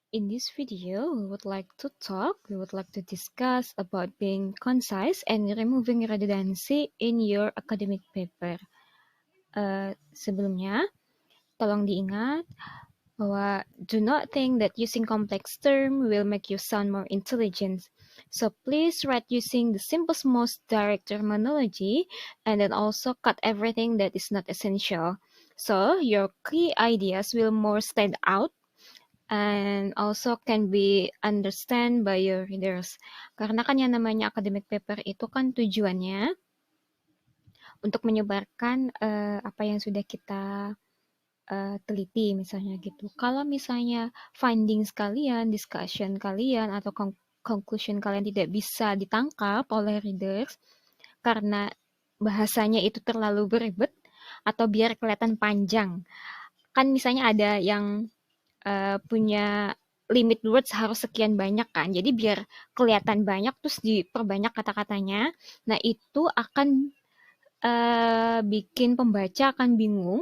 In this video, we would like to discuss about being concise and removing redundancy in your academic paper. Sebelumnya, tolong diingat bahwa do not think that using complex term will make you sound more intelligent. So please write using the simplest, most direct terminology, and then also cut everything that is not essential. So your key ideas will more stand out and also can be understand by your readers. Karena kan yang namanya academic paper itu kan tujuannya untuk menyebarkan apa yang sudah kita teliti misalnya gitu. Kalau misalnya findings kalian, discussion kalian, atau conclusion kalian tidak bisa ditangkap oleh readers karena bahasanya itu terlalu beribet atau biar kelihatan panjang. Kan misalnya ada yang punya limit words harus sekian banyak kan. Jadi biar kelihatan banyak terus diperbanyak kata-katanya. Nah, itu akan bikin pembaca akan bingung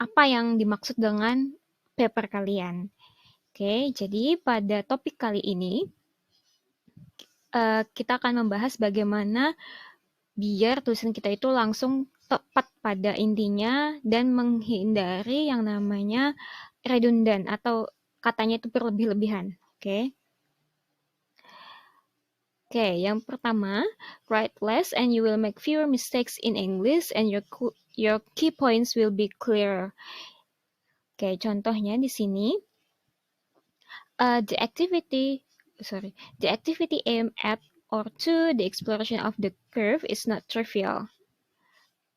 apa yang dimaksud dengan paper kalian. Oke, jadi pada topik kali ini kita akan membahas bagaimana biar tulisan kita itu langsung tepat pada intinya dan menghindari yang namanya redundant atau katanya itu berlebih-lebihan. Oke. Oke, yang pertama, write less and you will make fewer mistakes in English and your key points will be clearer. Oke, contohnya di sini, the activity aimed at or to the exploration of the curve is not trivial.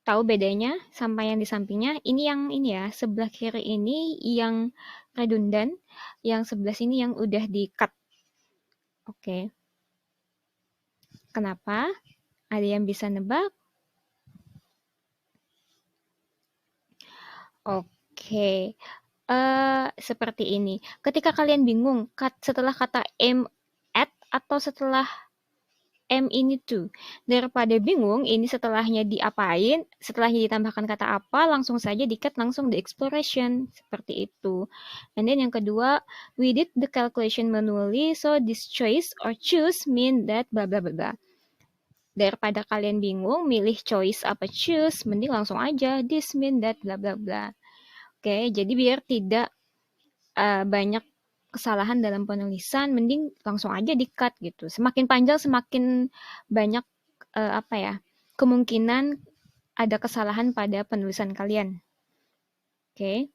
Tahu bedanya sama yang di sampingnya? Ini ya, sebelah kiri ini yang redundant, yang sebelah sini yang udah di-cut. Oke. Kenapa? Ada yang bisa nebak? Oke. Seperti ini. Ketika kalian bingung, setelah kata aim at atau setelah M ini tuh. Daripada bingung, ini setelahnya diapain, setelahnya ditambahkan kata apa, langsung saja di-cut langsung di exploration. Seperti itu. And then yang kedua, we did the calculation manually, so this choice or choose mean that bla bla bla bla. Daripada kalian bingung, milih choice apa choose, mending langsung aja this mean that bla bla bla. Oke, jadi biar tidak banyak kesalahan dalam penulisan, mending langsung aja di-cut gitu. Semakin panjang semakin banyak kemungkinan ada kesalahan pada penulisan kalian. Oke.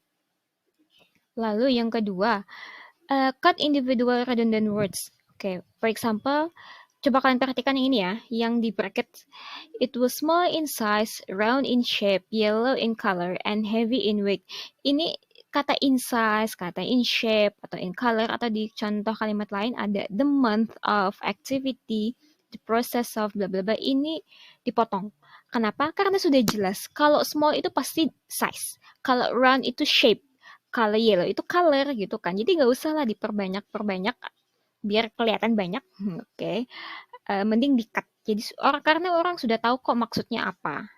Lalu yang kedua, cut individual redundant words. Oke, for example, coba kalian perhatikan yang ini ya, yang di bracket. It was small in size, round in shape, yellow in color, and heavy in weight. Ini kata in size, kata in shape, atau in color, atau di contoh kalimat lain ada the month of activity, the process of bla bla bla. Ini dipotong. Kenapa? Karena sudah jelas. Kalau small itu pasti size. Kalau round itu shape. Kalau yellow itu color gitu kan. Jadi nggak usah lah diperbanyak-perbanyak biar kelihatan banyak. Oke. Mending di-cut. Jadi karena orang sudah tahu kok maksudnya apa.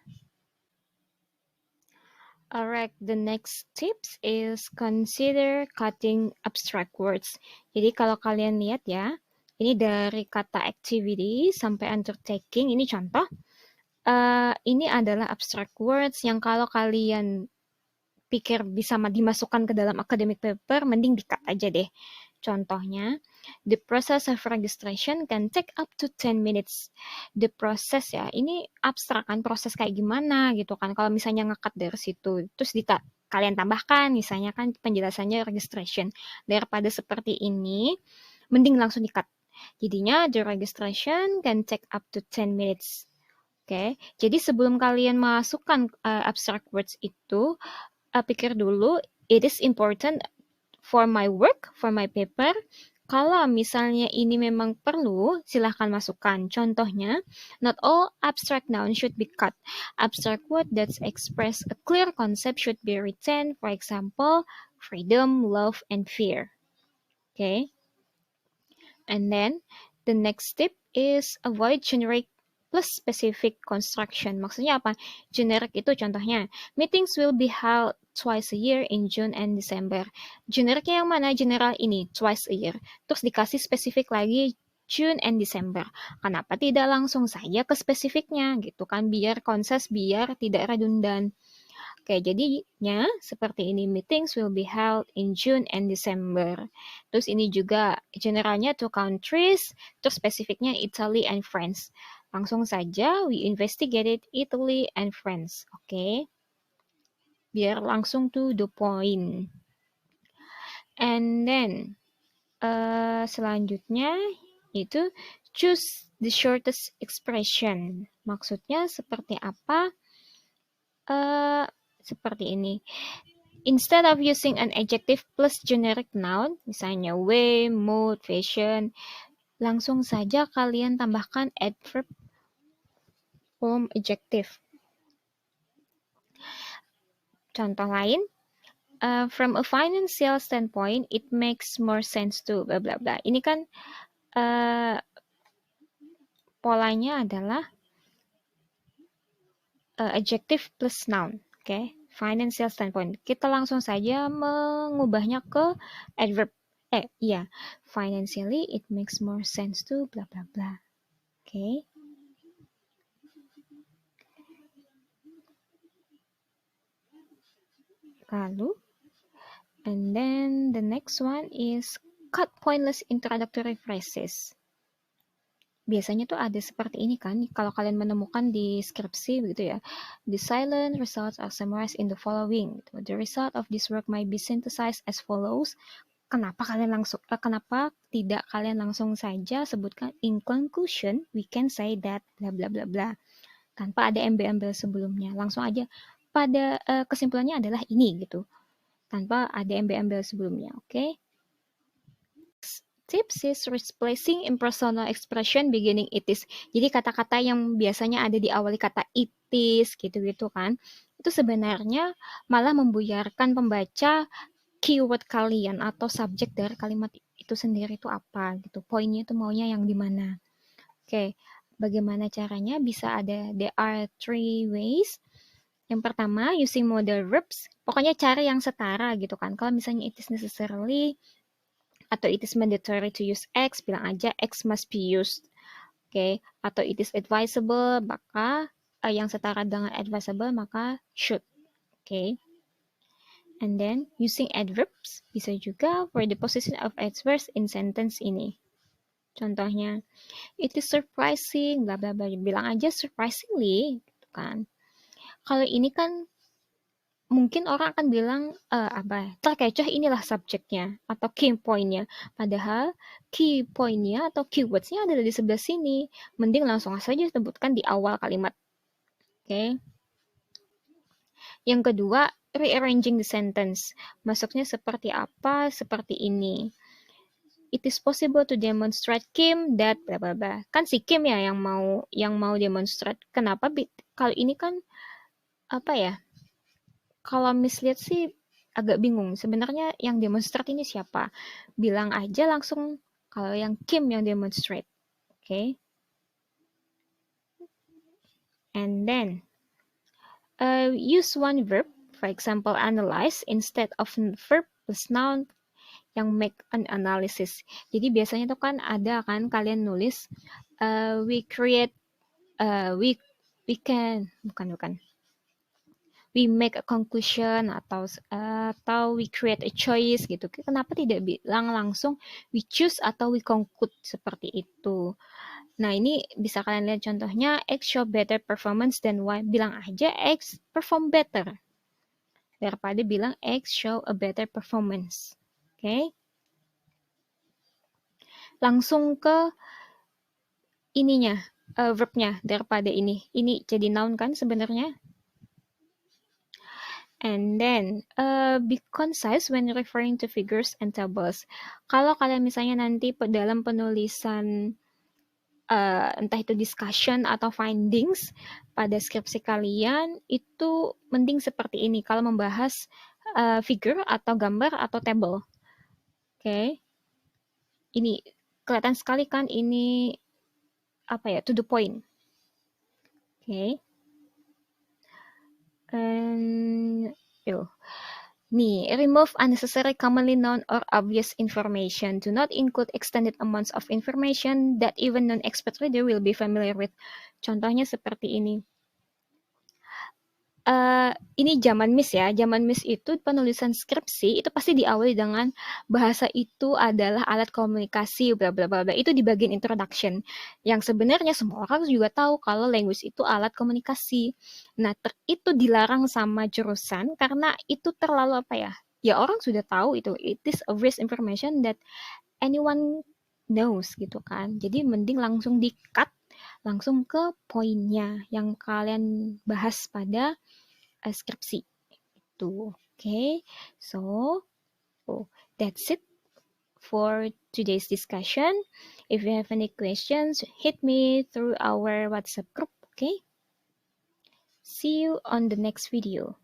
Alright, the next tips is consider cutting abstract words. Jadi kalau kalian lihat ya, ini dari kata activity sampai undertaking, ini contoh. Ini adalah abstract words yang kalau kalian pikir bisa dimasukkan ke dalam academic paper, mending di-cut aja deh. Contohnya, the process of registration can take up to 10 minutes. The process ya, ini abstrak kan, proses kayak gimana gitu kan. Kalau misalnya nge-cut dari situ, terus kalian tambahkan, misalnya kan penjelasannya registration. Daripada seperti ini, mending langsung di-cut. Jadinya, the registration can take up to 10 minutes. Oke, jadi sebelum kalian masukkan abstract words itu, pikir dulu, it is important for my work, for my paper. Kalau misalnya ini memang perlu, silahkan masukkan. Contohnya, not all abstract nouns should be cut. Abstract word that express a clear concept should be retained. For example, freedom, love, and fear. Okay? And then, the next tip is avoid generic plus specific construction. Maksudnya apa? Generic itu contohnya, meetings will be held twice a year in June and December. Generiknya yang mana? General ini, twice a year. Terus dikasih spesifik lagi June and December. Kenapa tidak langsung saja ke spesifiknya gitu kan, biar konses, biar tidak redundan. Oke, jadinya seperti ini, meetings will be held in June and December. Terus ini juga generalnya two countries, terus spesifiknya Italy and France. Langsung saja we investigated Italy and France. Oke. Biar langsung to the point. And then selanjutnya itu choose the shortest expression. Maksudnya seperti apa? Seperti ini. Instead of using an adjective plus generic noun, misalnya way, mood, fashion, langsung saja kalian tambahkan adverb form adjective. Contoh lain, from a financial standpoint, it makes more sense to bla bla bla. Ini kan polanya adalah adjective plus noun, oke? Financial standpoint. Kita langsung saja mengubahnya ke adverb. Iya, financially it makes more sense to bla bla bla. Oke. Lalu, and then the next one is cut pointless introductory phrases. Biasanya tuh ada seperti ini kan, kalau kalian menemukan di skripsi gitu ya. The silent results are summarized in the following. The result of this work might be synthesized as follows. Kenapa tidak kalian langsung saja sebutkan in conclusion we can say that bla bla bla bla tanpa ada embel-embel sebelumnya. Langsung aja pada kesimpulannya adalah ini gitu. Tanpa ada embel-embel sebelumnya, oke? Tips is replacing impersonal expression beginning it is. Jadi kata-kata yang biasanya ada di awal kata it is gitu-gitu kan. Itu sebenarnya malah membuyarkan pembaca keyword kalian atau subjek dari kalimat itu sendiri itu apa gitu. Poinnya itu maunya yang di mana. Oke, bagaimana caranya? Bisa ada there are 3 ways. Yang pertama, using modal verbs. Pokoknya cari yang setara gitu kan. Kalau misalnya it is necessarily atau it is mandatory to use X, bilang aja X must be used. Oke, atau it is advisable, maka yang setara dengan advisable maka should. Oke. And then using adverbs bisa juga for the position of adverbs in sentence ini. Contohnya, it is surprising, bla bla bla. Bilang aja surprisingly, gitu kan. Kalau ini kan mungkin orang akan bilang terkecoh inilah subjeknya atau key point-nya. Padahal key point-nya atau keywords-nya ada di sebelah sini. Mending langsung saja sebutkan di awal kalimat. Oke. Yang kedua, rearranging the sentence. Masuknya seperti apa? Seperti ini. It is possible to demonstrate Kim that bla bla bla. Kan si Kim ya yang mau demonstrate. Kenapa? Kalau ini kan apa ya? Kalau mislihat sih agak bingung. Sebenarnya yang demonstrate ini siapa? Bilang aja langsung kalau yang Kim yang demonstrate. Okay? And then use one verb, for example, analyze instead of verb plus noun yang make an analysis. Jadi biasanya tuh kan ada kan kalian nulis we create we can bukan we make a conclusion atau we create a choice gitu. Kenapa tidak bilang langsung we choose atau we conclude seperti itu? Nah, ini bisa kalian lihat contohnya X show better performance than Y. Bilang aja X perform better daripada bilang X show a better performance. Oke? Okay? Langsung ke ininya, verbnya daripada ini. Ini jadi noun kan sebenarnya. And then, be concise when referring to figures and tables. Kalau kalian misalnya nanti dalam penulisan entah itu discussion atau findings pada skripsi kalian, itu mending seperti ini kalau membahas figure atau gambar atau table. Oke. Ini kelihatan sekali kan ini to the point. Oke. Yuk. Nih, remove unnecessary, commonly known or obvious information. Do not include extended amounts of information that even non-expert reader will be familiar with. Contohnya seperti ini. Ini zaman MIS ya. Zaman MIS itu penulisan skripsi itu pasti diawali dengan bahasa itu adalah alat komunikasi bla bla bla bla. Itu di bagian introduction. Yang sebenarnya semua orang juga tahu kalau language itu alat komunikasi. Nah, itu dilarang sama jurusan karena itu terlalu apa ya? Ya orang sudah tahu itu. It is obvious information that anyone knows gitu kan. Jadi mending langsung di-cut, langsung ke poinnya yang kalian bahas pada skripsi itu. Okay, so that's it for today's discussion. If you have any questions, hit me through our WhatsApp group. Okay, see you on the next video.